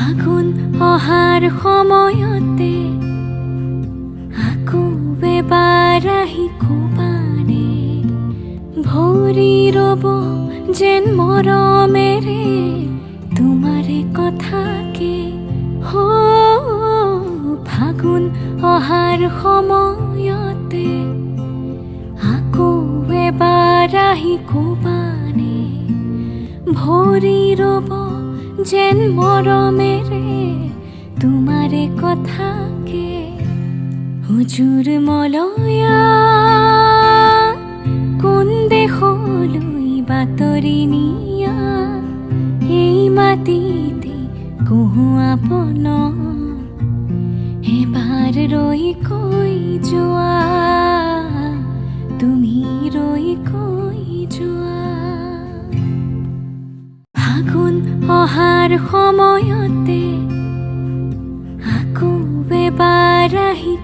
ফাগুন অহাৰ সময়তে আকৌ এবাৰ আহি কোবানে ভৰি ৰব যেন মৰমেৰে তোমাৰে কথাকে হো ফাগুন অহাৰ সময়তে আকৌ এবাৰ আহি কোবানে ভৰি ৰব যেন মৰমেৰে তোমাৰে কথাকে হুজুৰ মলয়া কোন দেশলৈ বাতৰি নিয়া এই মাটিতে কহো আপন এবাৰ ৰৈ কৈ যোৱা তুমি ৰৈ কৈ যোৱা ফাগুন অহাৰ সময়তে আকৌ এবাৰ আহি